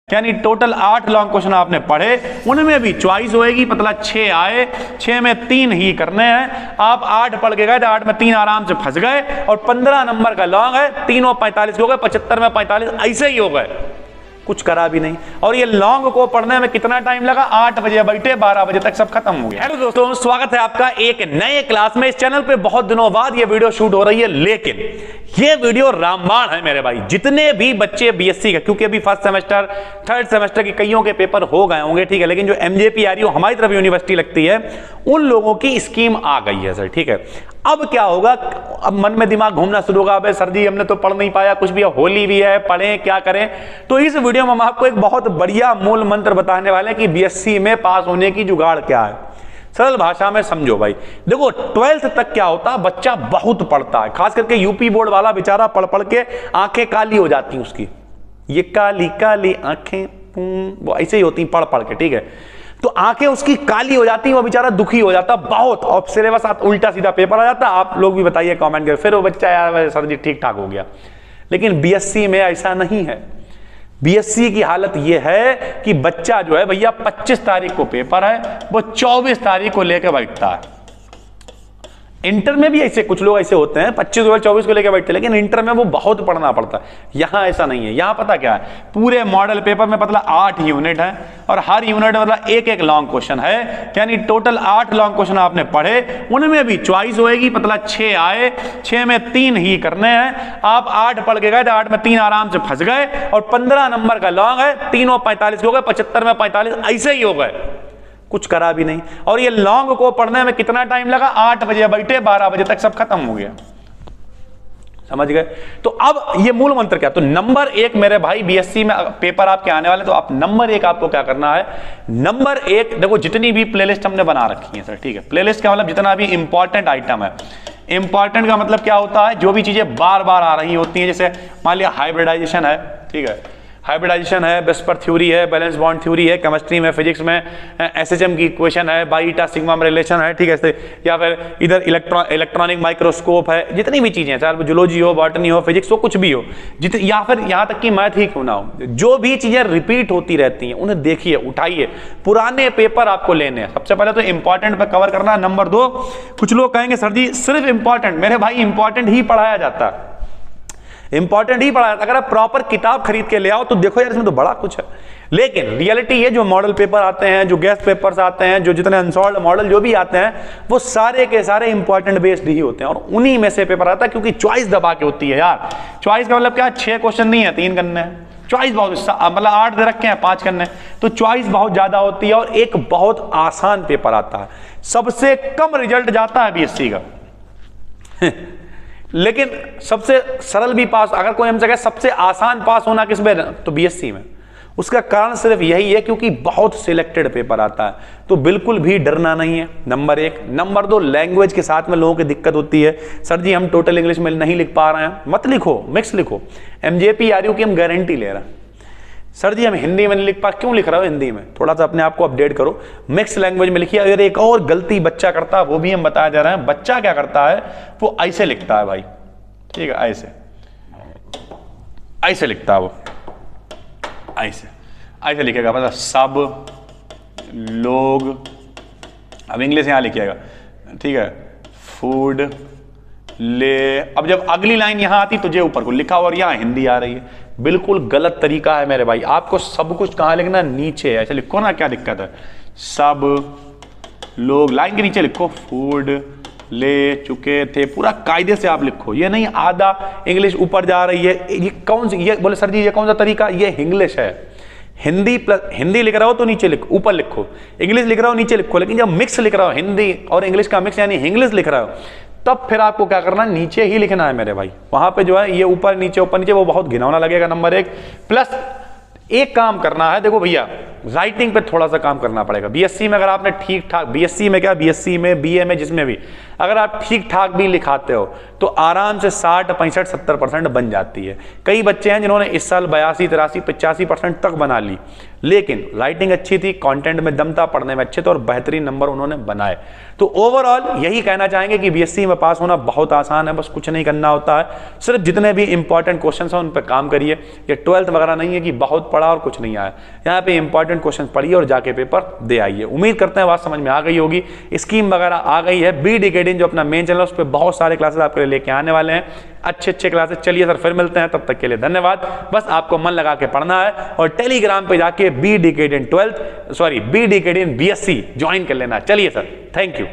यानी total 8 long question आपने पढ़े, उनमें भी चॉइस होएगी, मतलब 6 आए, 6 में 3 ही करने हैं। आप 8 पढ़ के गए तो 8 में 3 आराम से फंस गए, और 15 नंबर का लॉन्ग है, तीनों 45 हो गए, 75 में 45 ऐसे ही हो गए, कुछ करा भी नहीं। और ये लॉन्ग को पढ़ने में कितना टाइम लगा? 8 बजे बैठे, 12 बजे तक सब खत्म हो गया। हेलो दोस्तों, स्वागत है आपका एक नए क्लास में। इस चैनल पे बहुत दिनों बाद ये वीडियो शूट हो रही है, लेकिन ये वीडियो रामबाण है मेरे भाई। जितने भी बच्चे बीएससी का, क्योंकि अभी फर्स्ट सेमेस्टर थर्ड सेमेस्टर के कईयों के पेपर हो गए होंगे, ठीक है, लेकिन जो एमजेपी आ रही हो हमारी तरफ यूनिवर्सिटी लगती है, उन लोगों की स्कीम आ गई है सर, ठीक है। अब क्या होगा? अब मन में दिमाग घूमना शुरू होगा, अबे सर जी हमने तो पढ़ नहीं पाया कुछ भी, होली भी है, पढ़ें क्या करें। तो इस वीडियो में हम आपको एक बहुत बढ़िया मूल मंत्र बताने वाले हैं कि बीएससी में पास होने की जुगाड़ क्या है। सरल भाषा में समझो भाई। देखो 12th तक क्या होता है, बच्चा बहुत पढ़ता है, खास करके यूपी बोर्ड वाला बेचारा पढ़ पढ़ के आंखें काली हो जाती हैं उसकी, ये काली काली आंखें वो ऐसे ही होती पढ़ पढ़ के, ठीक है। तो आंखें उसकी काली हो जाती, वो बेचारा दुखी हो जाता बहुत, और सिलेबस उल्टा सीधा पेपर आ जाता। आप लोग भी बताइए कमेंट करके, फिर वो बच्चा यार सर जी ठीक ठाक हो गया। लेकिन बीएससी में ऐसा नहीं है। बीएससी की हालत ये है कि बच्चा जो है भैया 25 तारीख को पेपर है, वो 24 तारीख को लेकर बैठता है। इंटर में भी ऐसे कुछ लोग ऐसे होते हैं, 25 और 24 को लेकर बैठते हैं, लेकिन इंटर में वो बहुत पढ़ना पड़ता है। यहां ऐसा नहीं है। यहां पता क्या है, पूरे मॉडल पेपर में मतलब 8 यूनिट है, और हर यूनिट मतलब एक एक लॉन्ग क्वेश्चन है। यानी टोटल 8 लॉन्ग क्वेश्चन आपने पढ़े, उनमें भी चॉइस होएगी, मतलब 6 आए, 6 में 3 ही करने हैं। आप 8 पढ़ के गए तो 8 में 3 आराम से फंस गए, और 15 नंबर का लॉन्ग है, तीनों 45 हो गए, 75 में 45 ऐसे ही हो गए, कुछ करा भी नहीं। और ये लॉन्ग को पढ़ने में कितना टाइम लगा? 8 बजे बैठे, 12 बजे तक सब खत्म हो गया। समझ गए? तो अब ये मूल मंत्र क्या? तो नंबर 1 मेरे भाई, बीएससी में पेपर आपके आने वाले, तो आप नंबर 1 आपको क्या करना है? नंबर 1 देखो, जितनी भी प्लेलिस्ट हमने बना रखी है सर, ठीक है। प्लेलिस्ट का मतलब जितना भी इंपॉर्टेंट आइटम है। इंपॉर्टेंट का मतलब क्या होता है? जो भी चीजें बार बार आ रही होती हैं, जैसे मान लिया हाइब्रिडाइजेशन है, ठीक है, हाइब्रिडाइजेशन है, वेस्पर थ्योरी है, बैलेंस बॉन्ड थ्योरी है, केमिस्ट्री में, फिजिक्स में एसएचएम की इक्वेशन है, बाईटा सिग्मा में रिलेशन है, ठीक है, या फिर इधर इलेक्ट्रॉनिक माइक्रोस्कोप है, जितनी भी चीजें, चाहे जूलॉजी हो, बॉटनी हो, फिजिक्स हो, कुछ भी हो, या फिर यहाँ तक कि मैथ ही क्यों ना हो, जो भी चीजें रिपीट होती रहती हैं उन्हें देखिए, उठाइए। पुराने पेपर आपको लेने हैं। सबसे पहले तो इंपॉर्टेंट पे कवर करना है। नंबर 2, कुछ लोग कहेंगे सर जी सिर्फ इंपॉर्टेंट, मेरे भाई इंपॉर्टेंट ही पढ़ाया जाता है, इंपॉर्टेंट ही पढ़ा। अगर आप प्रॉपर किताब खरीद के ले आओ तो देखो यार इसमें तो बड़ा कुछ है। लेकिन रियलिटी ये, जो मॉडल पेपर आते हैं, जो गेस्ट पेपर्स आते हैं, जो जितने अनसॉल्व्ड मॉडल जो भी आते हैं, वो सारे के सारे इंपॉर्टेंट बेस्ड ही होते हैं, और उन्हीं में से पेपर आता है, क्योंकि चॉइस दबा के होती है यार। चॉइस का मतलब क्या? 6 क्वेश्चन नहीं है, 3 करने हैं। चॉइस बहुत, मतलब 8 दे रखे हैं, 5 करने, तो चॉइस बहुत ज्यादा होती है, और एक बहुत आसान पेपर आता है। सबसे कम रिजल्ट जाता है बीएससी का लेकिन सबसे सरल भी पास, अगर कोई हमसे कहे सबसे आसान पास होना किस में, तो बीएससी में। उसका कारण सिर्फ यही है क्योंकि बहुत सिलेक्टेड पेपर आता है, तो बिल्कुल भी डरना नहीं है। नंबर 1। नंबर 2, लैंग्वेज के साथ में लोगों की दिक्कत होती है, सर जी हम टोटल इंग्लिश में नहीं लिख पा रहे हैं, मत लिखो, मिक्स लिखो। एमजेपी आ रही हो कि हम गारंटी ले रहे हैं, सर जी हम हिंदी में नहीं लिख पा, क्यों लिख रहे हो हिंदी में? थोड़ा सा अपने आप को अपडेट करो, मिक्स लैंग्वेज में लिखिए। अगर एक और गलती बच्चा करता है, वो भी हम बताया जा रहे हैं। बच्चा क्या करता है, वो ऐसे लिखता है भाई, ठीक है, ऐसे ऐसे लिखता है वो, ऐसे ऐसे लिखेगा, मतलब सब लोग, अब इंग्लिश यहां लिखिएगा, ठीक है, फूड ले। अब जब अगली लाइन यहां आती तो जे ऊपर को लिखा और यहां हिंदी आ रही है, बिल्कुल गलत तरीका है मेरे भाई। आपको सब कुछ कहां लिखना? नीचे ऐसे लिखो ना, क्या दिक्कत है? सब लोग, लाइन के नीचे लिखो, फूड ले चुके थे, पूरा कायदे से आप लिखो। ये नहीं आधा इंग्लिश ऊपर जा रही है, ये कौन सी, ये बोले सर जी ये कौन सा तरीका? ये इंग्लिश है। हिंदी प्लस हिंदी लिख रहा हो तो नीचे लिखो, ऊपर लिखो, इंग्लिश लिख रहा हो नीचे लिखो। लेकिन जब मिक्स लिख रहा हो, हिंदी और इंग्लिश का मिक्स, यानी इंग्लिश लिख रहा हो, तब फिर आपको क्या करना है? नीचे ही लिखना है मेरे भाई। वहां पे जो है ये ऊपर नीचे वो बहुत घिनौना लगेगा। नंबर 1 प्लस एक काम करना है, देखो भैया राइटिंग पे थोड़ा सा काम करना पड़ेगा। बीएससी में अगर आपने ठीक ठाक, बीएससी में क्या, बीएससी में, बीए में, जिसमें भी अगर आप ठीक ठाक भी लिखाते हो तो आराम से 60, 65, 70% बन जाती है। कई बच्चे हैं जिन्होंने इस साल 82, 83, 85% तक बना ली, लेकिन राइटिंग अच्छी थी, कंटेंट में दम था, पढ़ने में अच्छे थे और बेहतरीन नंबर उन्होंने बनाए। तो ओवरऑल यही कहना चाहेंगे कि बीएससी में पास होना बहुत आसान है, बस कुछ नहीं करना होता है, सिर्फ जितने भी इंपॉर्टेंट क्वेश्चंस हैं उन पर काम करिए। ये 12th वगैरह नहीं है कि बहुत पढ़ा और कुछ नहीं आया, यहाँ पे इंपॉर्टेंट क्वेश्चंस पढ़िए और जाके पेपर दे आइए। उम्मीद करते हैं बात समझ में आ गई होगी। स्कीम वगैरह आ गई है, बी डिकेडिंग जो अपना मेन चैनल है उस पर बहुत सारे क्लासेस आपके लिए लेके आने वाले हैं, अच्छे क्लासेस। चलिए सर फिर मिलते हैं, तब तक के लिए धन्यवाद। बस आपको मन लगा के पढ़ना है और टेलीग्राम पे जाके बी डिकेडिंग बीएससी ज्वाइन कर लेना। चलिए सर, थैंक यू।